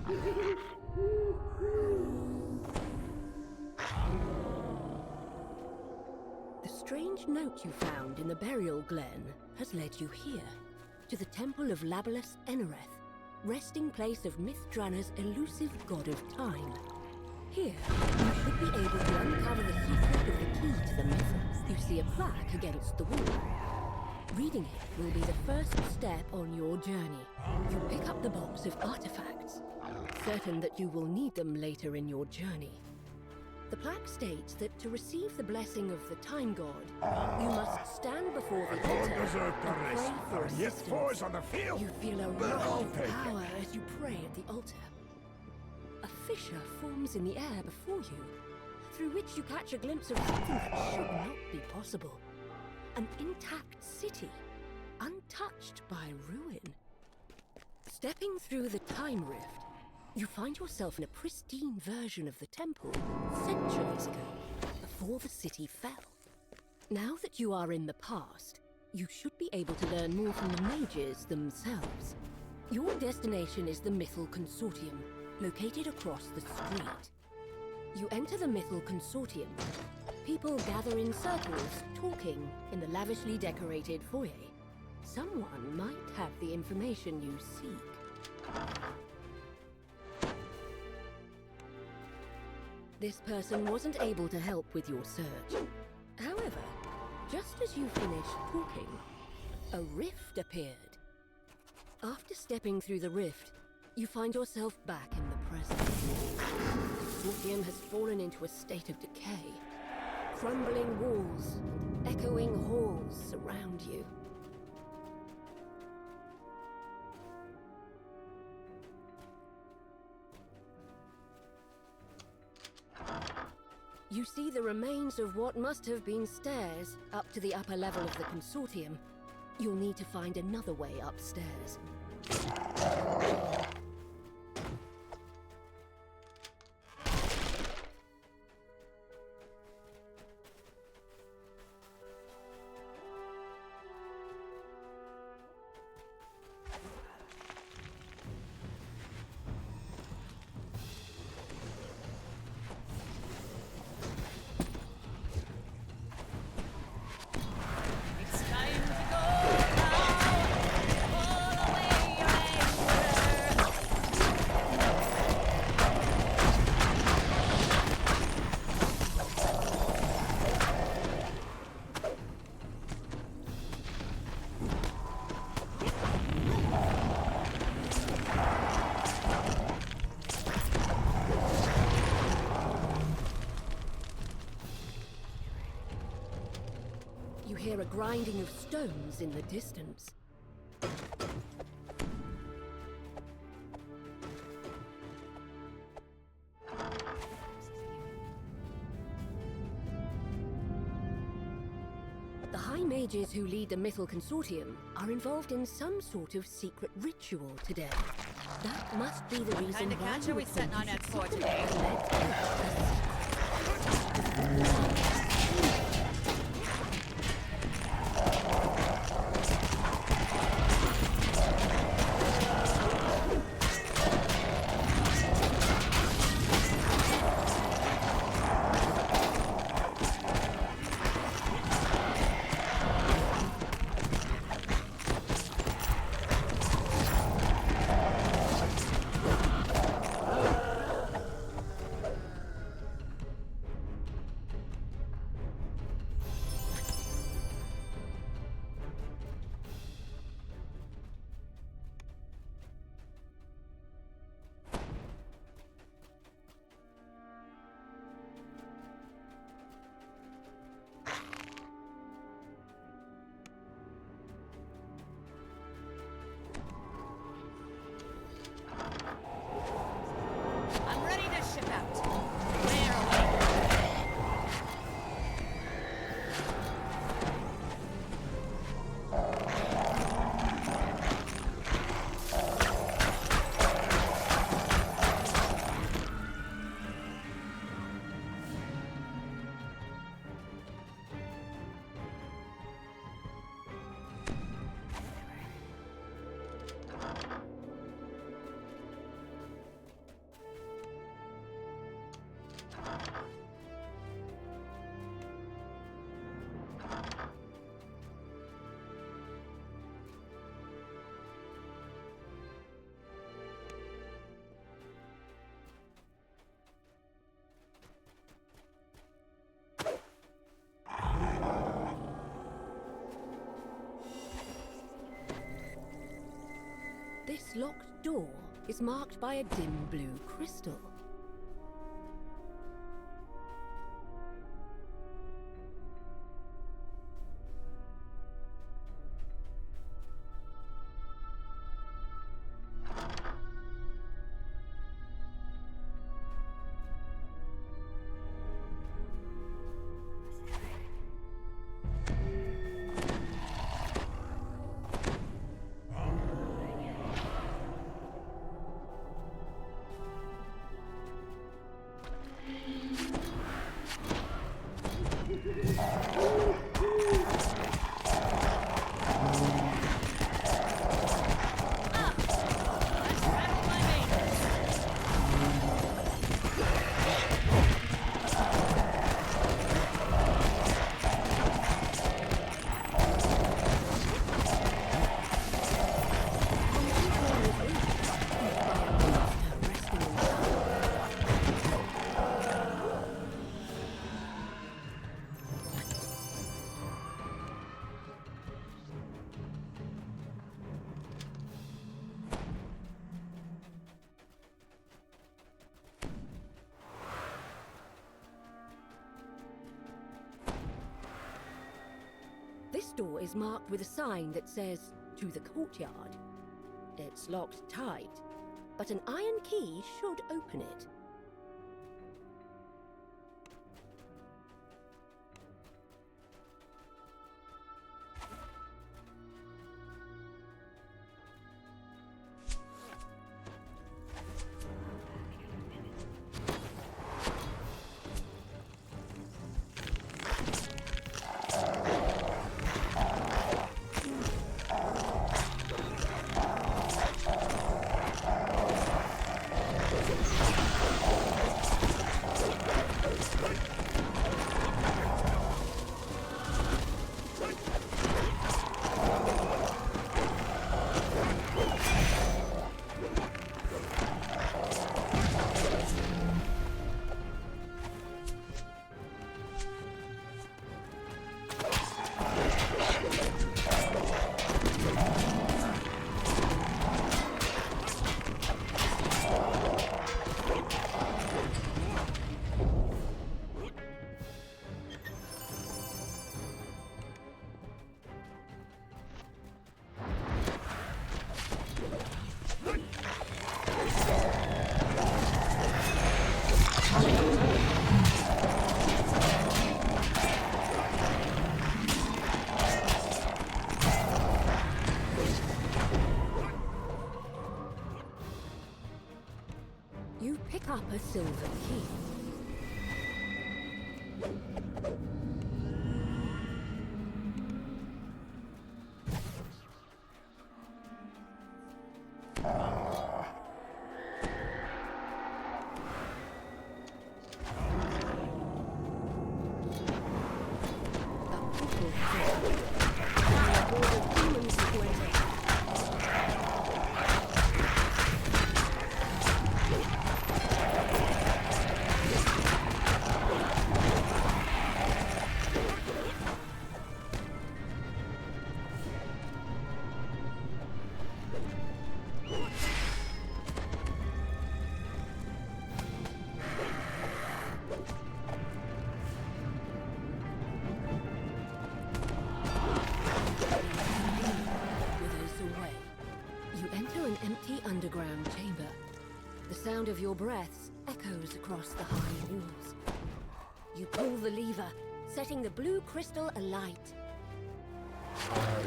The strange note you found in the burial glen has led you here, to the temple of Labalus Enereth, resting place of Myth Drannor's elusive god of time. Here, you should be able to uncover the secret of the key to the myth. You see a plaque against the wall. Reading it will be the first step on your journey. You pick up the box of artifacts, certain that you will need them later in your journey. The plaque states that to receive the blessing of the Time God, you must stand before the altar and pray for assistance. On the field. You feel a rush of power as you pray at the altar. A fissure forms in the air before you, through which you catch a glimpse of something that should not be possible. An intact city, untouched by ruin. Stepping through the Time Rift, you find yourself in a pristine version of the temple centuries ago, before the city fell. Now that you are in the past, you should be able to learn more from the mages themselves. Your destination is the Mythal Consortium, located across the street. You enter the Mythal Consortium. People gather in circles, talking in the lavishly decorated foyer. Someone might have the information you seek. This person wasn't able to help with your search. However, just as you finished talking, a rift appeared. After stepping through the rift, you find yourself back in the present. The consortium has fallen into a state of decay. Crumbling walls and echoing halls surround you. You see the remains of what must have been stairs up to the upper level of the consortium. You'll need to find another way upstairs. You hear a grinding of stones in the distance. The High Mages who lead the Mythal Consortium are involved in some sort of secret ritual today. That must be the reason Kinda why catch you her we would setting want on to that for secretly today. collect a This locked door is marked by a dim blue crystal. This door is marked with a sign that says, "To the courtyard." It's locked tight, but an iron key should open it. You pick up a silver key. Underground chamber. The sound of your breaths echoes across the high walls. You pull the lever, setting the blue crystal alight. I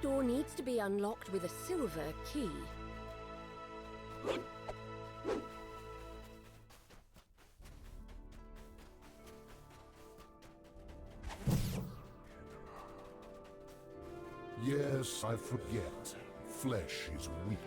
door needs to be unlocked with a silver key. Yes, I forget. Flesh is weak.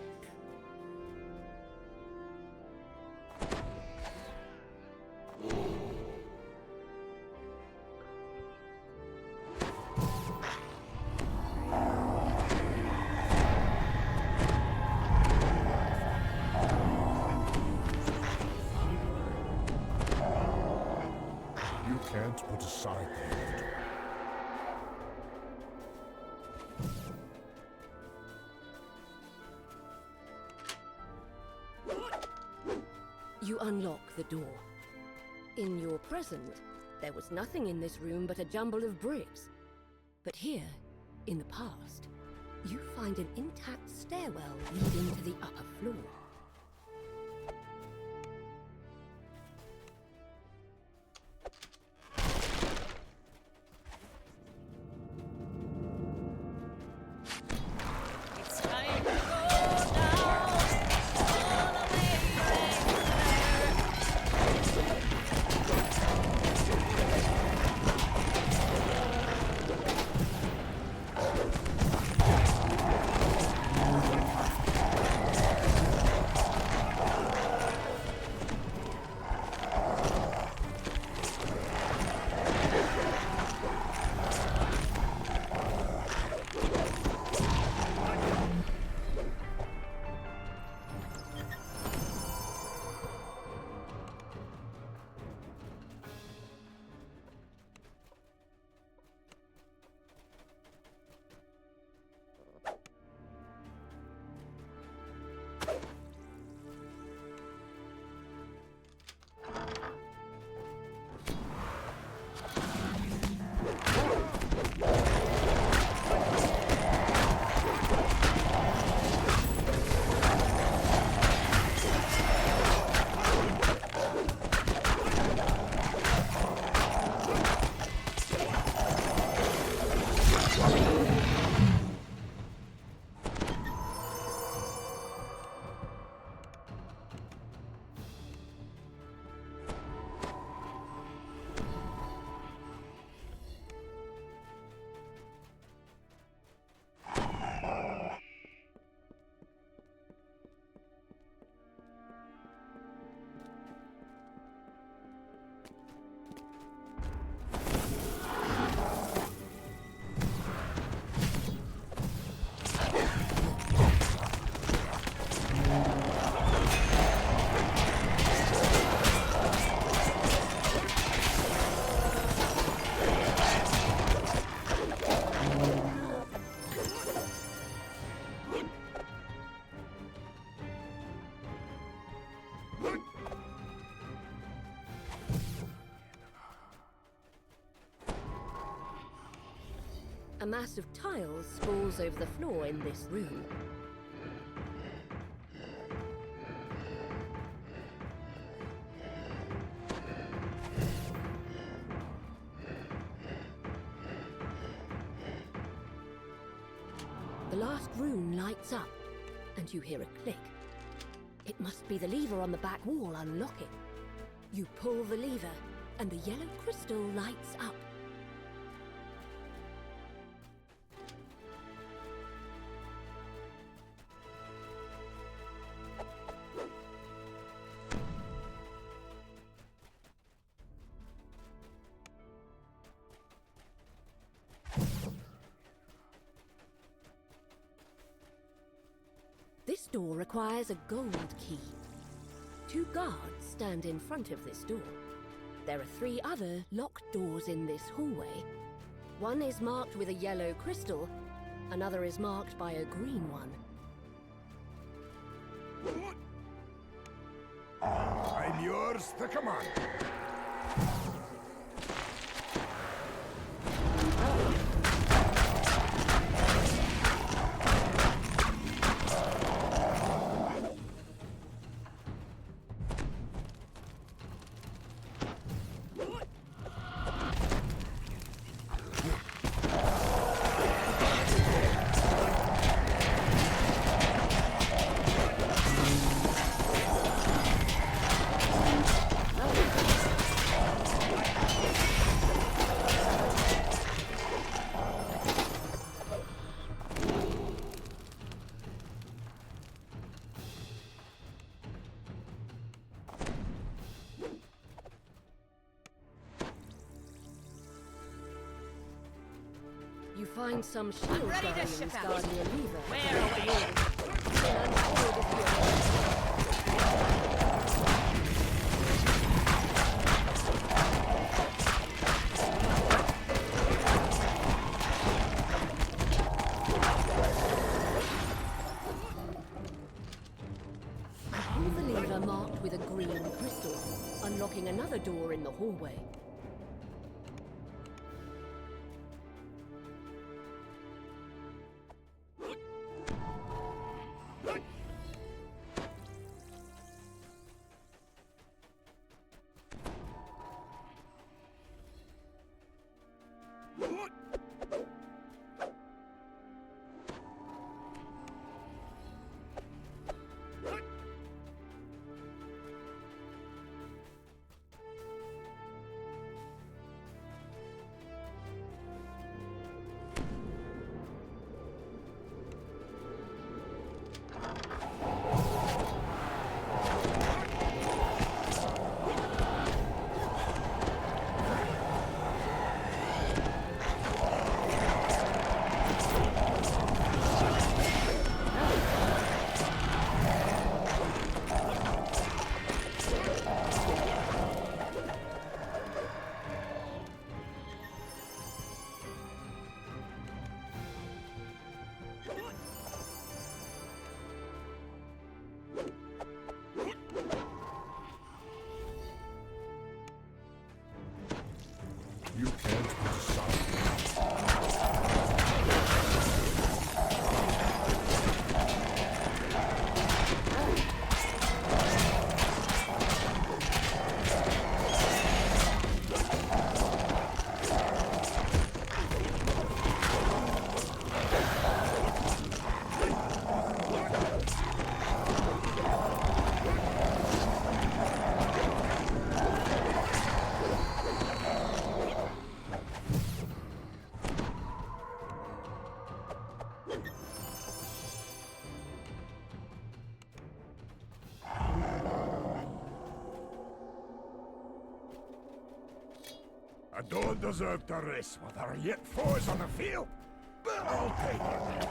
You can't put aside the order. You unlock the door. In your present, there was nothing in this room but a jumble of bricks. But here, in the past, you find an intact stairwell leading to the upper floor. It's time to go down all the way A mass of tiles sprawls over the floor in this room. The last rune lights up, and you hear a click. It must be the lever on the back wall unlocking. You pull the lever, and the yellow crystal lights up. This door requires a gold key. 2 guards stand in front of this door. There are 3 other locked doors in this hallway. One is marked with a yellow crystal, another is marked by a green one. I'm yours to command. find some shield ready to guardians ship out. guarding a lever. Where away? Then unfold if you're Pull the lever marked with a green crystal, unlocking another door in the hallway. You can't decide. I don't deserve to rest while there are yet foes on the field, but I'll take it.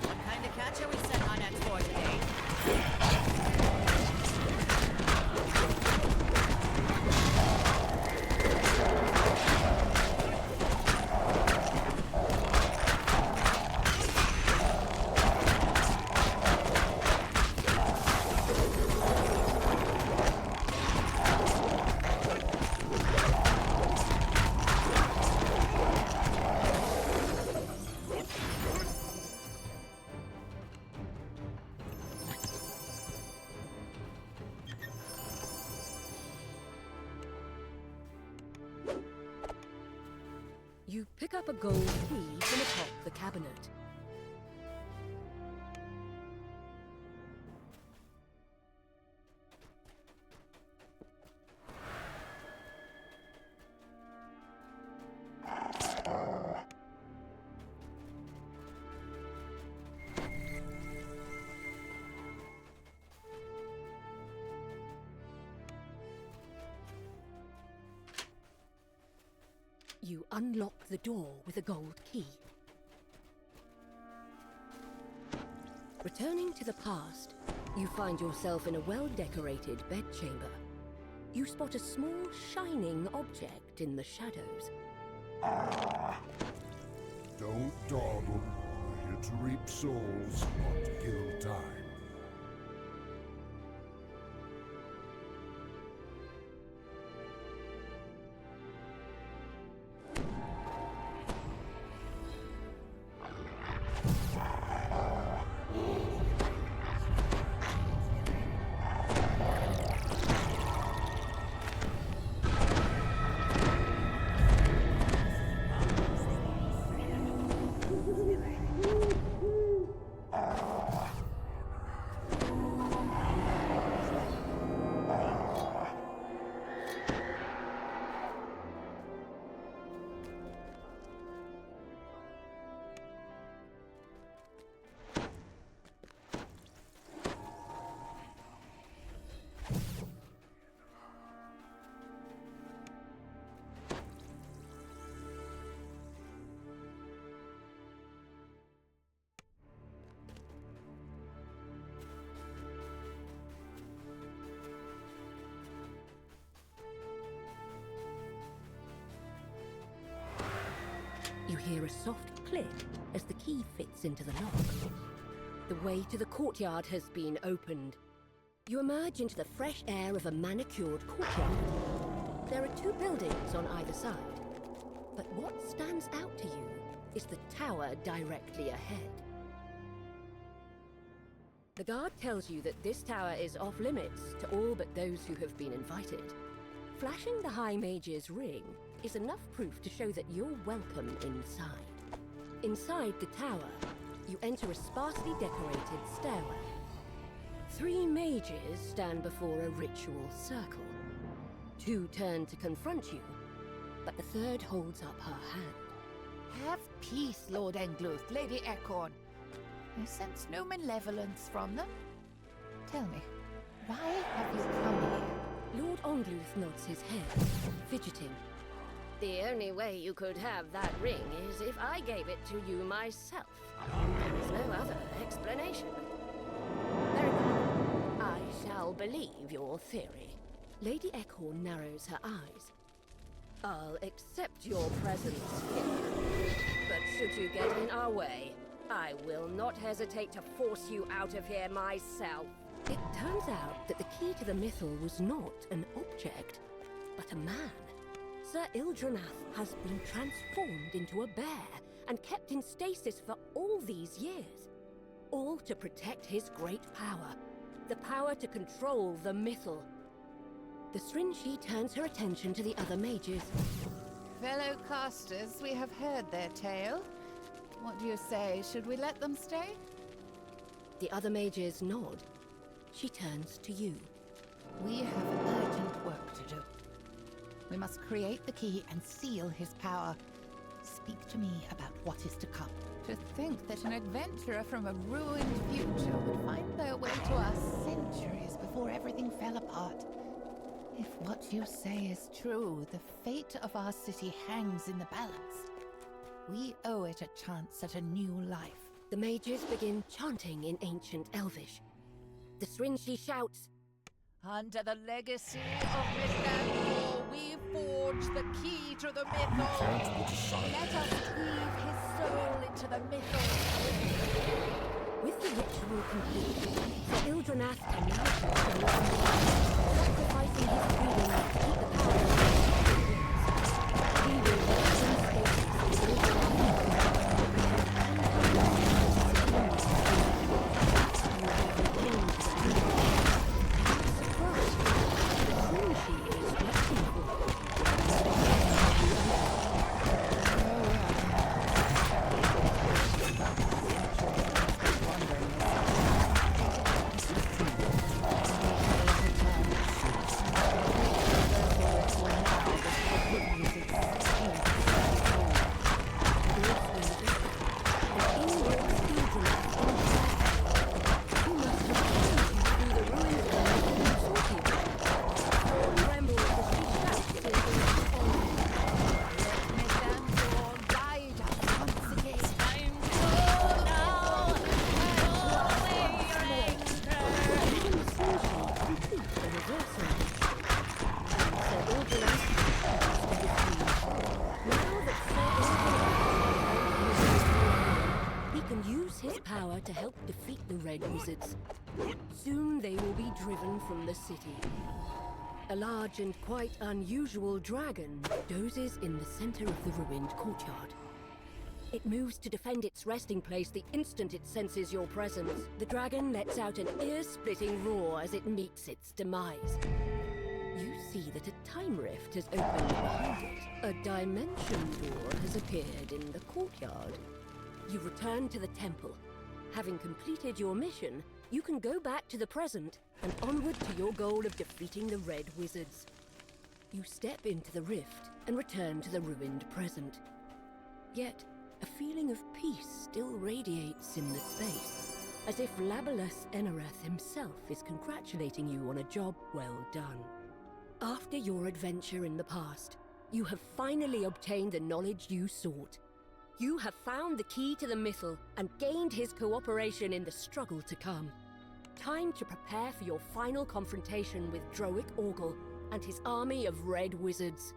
What kind of catch are we set on X for today? You pick up a gold key from atop the cabinet. You unlock the door with a gold key. Returning to the past, you find yourself in a well-decorated bedchamber. You spot a small, shining object in the shadows. Don't dawdle. We're here to reap souls, not to kill time. hear a soft click as the key fits into the lock. The way to the courtyard has been opened. You emerge into the fresh air of a manicured courtyard. There are 2 buildings on either side, but what stands out to you is the tower directly ahead. The guard tells you that this tower is off limits to all but those who have been invited. Flashing the High Mage's ring is enough proof to show that you're welcome inside. Inside the tower, you enter a sparsely decorated stairwell. 3 mages stand before a ritual circle. 2 turn to confront you, but the third holds up her hand. Have peace, Lord Engluth, Lady Ekorn. I sense no malevolence from them. Tell me, why have you come here? Lord Ongluth nods his head, fidgeting. The only way you could have that ring is if I gave it to you myself. There is no other explanation. Very well. I shall believe your theory. Lady Ekorn narrows her eyes. I'll accept your presence here. But should you get in our way, I will not hesitate to force you out of here myself. It turns out that the key to the Mythal was not an object, but a man. Sir Ildranath has been transformed into a bear and kept in stasis for all these years. All to protect his great power. The power to control the Mythal. The Srinshi turns her attention to the other mages. Fellow casters, we have heard their tale. What do you say? Should we let them stay? The other mages nod. She turns to you. We have urgent work to do. We must create the key and seal his power. Speak to me about what is to come. To think that an adventurer from a ruined future would find their way to us centuries before everything fell apart. If what you say is true, the fate of our city hangs in the balance. We owe it a chance at a new life. The mages begin chanting in ancient Elvish. The Srinshi shouts, Under the legacy of Drannor, we forge the key to the Mythal. Let us weave his soul into the Mythal. With the ritual complete, Sir Ildranath can now choose the Lord, sacrificing his freedom to keep the power of his He will rest in stasis with Ildranath. To help defeat the Red Wizards. Soon they will be driven from the city. A large and quite unusual dragon dozes in the center of the ruined courtyard. It moves to defend its resting place the instant it senses your presence. The dragon lets out an ear-splitting roar as it meets its demise. You see that a time rift has opened behind it. A dimension door has appeared in the courtyard. You return to the temple. Having completed your mission, you can go back to the present and onward to your goal of defeating the Red Wizards. You step into the rift and return to the ruined present. Yet, a feeling of peace still radiates in the space, as if Labalus Enereth himself is congratulating you on a job well done. After your adventure in the past, you have finally obtained the knowledge you sought. You have found the key to the Mythal and gained his cooperation in the struggle to come. Time to prepare for your final confrontation with Droic Orgel and his army of Red Wizards.